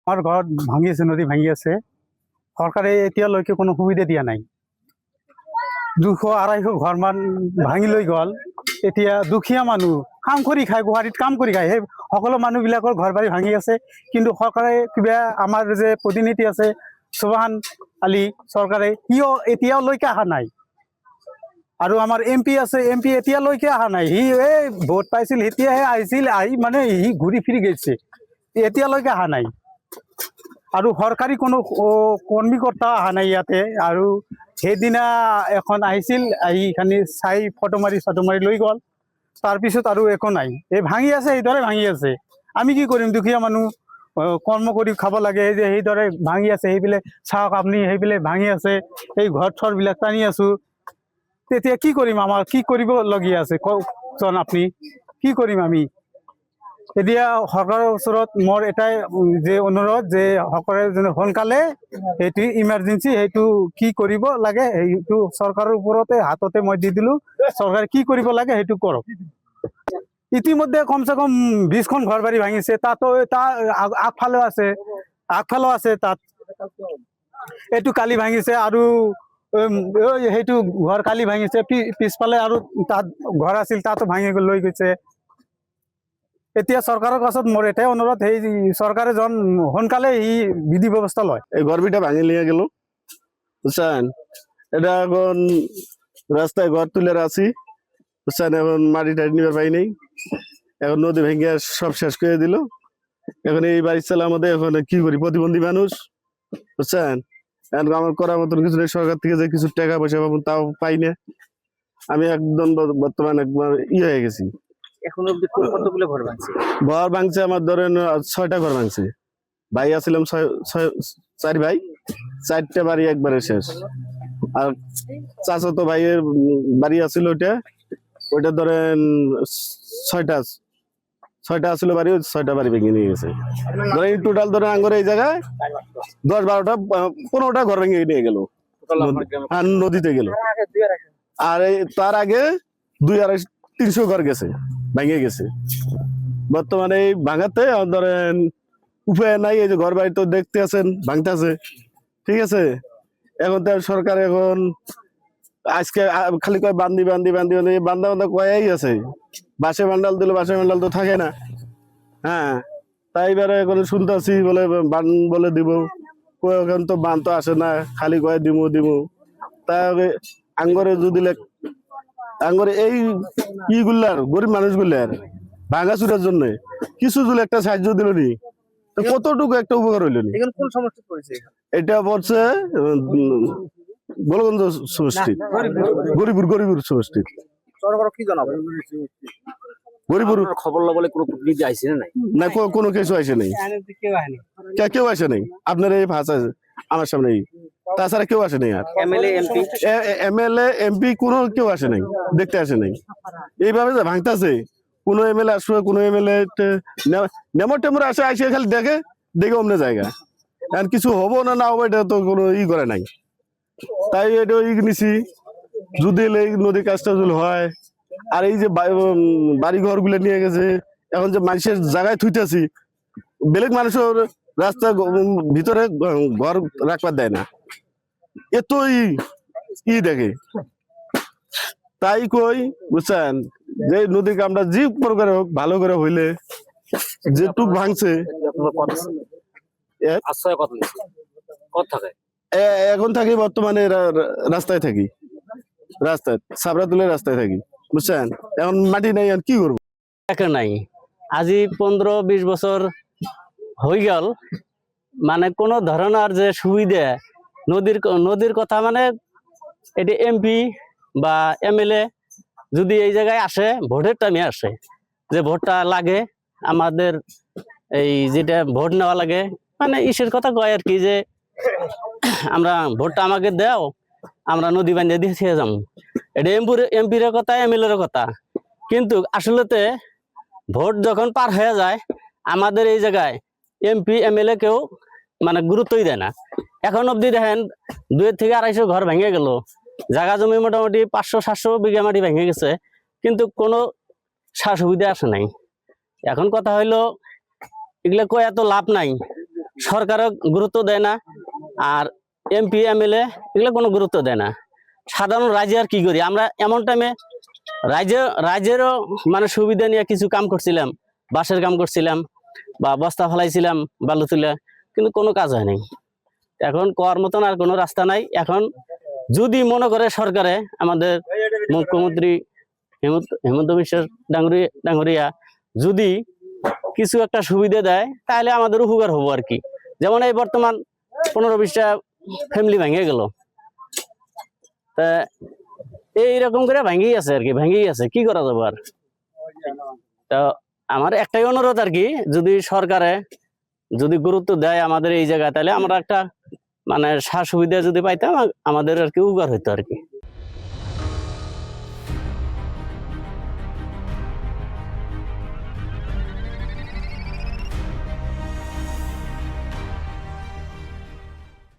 আমার ঘর ভাঙি আছে, নদী ভাঙি আছে। সরকারে এতিয়ালৈকে কোনো সুবিধা দিয়া নাই। 200-250 ঘৰ মান ভাঙি লৈ গ'ল। এতিয়া দুখীয়া মানুহ কাম কৰি খায়, গুৱাহাটীত কাম কৰি খায়, সেই সকলো মানুহবিলাকৰ ঘৰ বাৰী ভাঙি আছে। কিন্তু চৰকাৰে কিবা আমাৰ যে প্ৰতিনিধি আছে সুবহান আলী, চৰকাৰে কিয় এতিয়ালৈকে অহা নাই। আৰু আমাৰ MP আছে, MP এতিয়ালৈকে অহা নাই। সি এই ভোট পাইছিল এতিয়াহে আহিছিল, আহি মানে সি ঘূৰি ফিৰি গৈছে, এতিয়ালৈকে অহা নাই। আৰু চৰকাৰী কোনো কৰ্মীকৰ্তা অহা নাই ইয়াতে। আৰু সেইদিনা এখন আহিছিল, আহি খানি চাই ফটো মাৰি লৈ গ'ল। তাৰপিছত আৰু একো নাই, এই ভাঙি আছে, এইদৰে ভাঙি আছে। আমি কি কৰিম, দুখীয়া মানুহ কৰ্ম কৰি খাব লাগে, যে সেইদৰে ভাঙি আছে। সেইবিলাক চাওক আপুনি, সেইবিলাক ভাঙি আছে, এই ঘৰ থৰবিলাক টানি আছো। তেতিয়া কি কৰিম, আমাৰ কি কৰিবলগীয়া আছে কওকচোন আপুনি, কি কৰিম আমি এতিয়া। চৰকাৰৰ ওচৰত মোৰ এটাই যে অনুৰোধ, যে সকলোৱে যেন সোনকালে সেইটো ইমাৰ্জেঞ্চি সেইটো কি কৰিব লাগে, সেইটো চৰকাৰৰ ওপৰতে হাততে মই দি দিলো। চৰকাৰে কি কৰিব লাগে সেইটো কৰক। ইতিমধ্যে কমচে কম 20খন ঘৰ বাৰী ভাঙিছে। তাতো তাৰ আগফালেও আছে তাত। এইটো কালি ভাঙিছে, আৰু সেইটো ঘৰ কালি ভাঙিছে। পিছফালে আৰু তাত ঘৰ আছিল, তাতো ভাঙি লৈ গৈছে। এতিয়া চৰকাৰৰ কাছত মোৰ এটাই অনুৰোধ, সেই চৰকাৰে যেন সোনকালে ই বিধি ব্যৱস্থা লয়। এই ঘর বিটা ভাঙি নিয়ে গেল, বুঝছেন। এটা এখন রাস্তায় ঘর তুলে আছি, বুঝছেন। এখন মাটি টাটি নিবার পাই নেই, এখন নদী ভেঙে সব শেষ করে দিল। এখন এই বাড়ি চালা আমাদের, এখন কি করি, প্রতিবন্ধী মানুষ, বুঝছেন। এখন আমার করার মতন কিছু নেই, সরকার থেকে যে কিছু টাকা পয়সা পাবো তাও পাই না। আমি একদম বর্তমানে একবার হয়ে গেছি। এখন অব্দি কতগুলো ঘর ভাঙছে? ঘর ভাঙছে আমার ধরেন 6টা ঘর ভাঙছে। ভাই আসছিলাম 4 ভাই, 4টে বাড়ি একবারে শেষ। আর চাচাতো ভাইয়ের বাড়ি আছিল, ওইটা ধরেন 6টা আসছিল বাড়ি, 6টা বাড়ি ভেঙে নিয়ে গেছে। ধরেন টোটাল ধরেন আঙ্গরে এই জায়গায় 10-12টা 15টা ঘর ভেঙে নিয়ে গেল, নদীতে গেল। আর তার আগে 200-300 ঘর গেছে, ভেঙে গেছে। বর্তমানে এই ভাঙাতে ধরেন উপায় নাই। এই যে ঘর বাড়ি তো দেখতে আছেন ভাঙতেছে, ঠিক আছে। এখন তো সরকার এখন আজকে খালি কয় বান্ধি বান্ধা কয়াই আছে। বাসে বান্ডাল দিল, বাসে বান্ডাল তো থাকে না। হ্যাঁ, তাই এবারে এখন শুনতেছি বলে বান বলে দিব, এখন তো বান তো আসে না, খালি কয়ে দিমু। তা আঙ্গরে যদি আঙ্গরে এই ইগুলার গরিব মানুষগুলার ভাঙা চুরার জন্য কিছু যদি একটা সাহায্য দিল নি, কতটুকু একটা উপকার হইল নি। কোন সমস্যা পড়েছে? এটা পড়ছে গোলগঞ্জ সমষ্টি, গরিপুর সমষ্টি। সরকার কি জানাবো? গরিপুর খবর লবলে কোনো প্রতিনিধি আইছে না? না, কোনো কিছু আসে নাই, কেউ আসে নাই। আপনার এই ভাষা আমার সামনে, তাছাড়া কেউ আসে নাই। আর এমএলএ এমপি কোনো কেউ আসে নাই, দেখতে আসে নাই। এইভাবে যে ভাঙতাছে, কোনো এমএলএ আসবে, কোনো এমএলএ নেমর টেমর আসে খালি দেখে অমনে জায়গা। এখন কিছু হবো না হবো এটা তো কোনো করে নাই। তাই এটা নিছি, যদি এই নদীর কাজটা যদি হয়। আর এই যে বাড়ি ঘর গুলো নিয়ে গেছে, এখন যে মানুষের জায়গায় থুইতেছি, বেলেগ মানুষের রাস্তা ভিতরে ঘর রাখবার দেয় না, এতই দেখে। তাই কই, বুঝছেন, যে নদীর কামটা যে প্রকারে হোক ভালো করে হইলে, যেটুক ভাঙছে। এখন থাকি বর্তমানে রাস্তায় থাকি, সাবরা তুলে রাস্তায় থাকি, বুঝছেন। এখন মাটি নাই, আর কি করবো, নাই। আজি 15-20 বছর হয়ে গেল, মানে কোনো ধরনের যে সুবিধা নদীর কথা, মানে এটি এমপি বা এমএলএ যদি এই জায়গায় আসে, ভোটের টাইমে আসে, যে ভোটটা লাগে আমাদের, এই যেটা ভোট নেওয়া লাগে, মানে ইসের কথা কয় আর কি, যে আমরা ভোটটা আমাকে দাও, আমরা নদী বান্ধে দিয়ে ছেড়ে যাবো। এটা এমপির কথা, এমএলএর কথা। কিন্তু আসলেতে ভোট যখন পার হয়ে যায়, আমাদের এই জায়গায় এমপি এমএলএ কেউ মানে গুরুত্বই দেয় না। এখন অবধি দেখেন 200-250 ঘর ভেঙে গেল, জায়গা জমি মোটামুটি 500-700 বিঘা মাটি ভেঙে গেছে, কিন্তু কোনো সুবিধা আসে নাই। এখন কথা হইলো, এগুলো কই এত লাভ নাই। সরকারও গুরুত্ব দেয় না, আর এমপি এমএলএ এগুলো কোনো গুরুত্ব দেয় না। সাধারণ রাজ্যে আর কি করি আমরা, এমন টাইমে রাজ্যেরও মানে সুবিধা নিয়ে কিছু কাম করছিলাম, বাঁশের কাম করছিলাম বা বস্তা ফেলাইছিলাম বালু তুলে, কিন্তু কোনো কাজ হয় নাই। এখন করার মতন আর কোনো রাস্তা নাই। এখন যদি মনে করে সরকারে, আমাদের মুখ্যমন্ত্রী হেমন্ত বিশ্ব ডাঙ্গরিয়া যদি কিছু একটা সুবিধা দেয় তাহলে আমাদের উপকার হবো আর কি। যেমন এই বর্তমান 15-20টা ফ্যামিলি ভেঙে গেল, তা এইরকম করে ভেঙেই আছে আর কি, ভেঙেই আছে, কি করা যাবে আর। তো আমার একটাই অনুরোধ আর কি, যদি সরকারে যদি গুরুত্ব দেয় আমাদের এই জায়গায়, তাহলে আমরা একটা মানে সুবিধা যদি পাইতাম, আমাদের আর কি উপকার হইতো আর কি।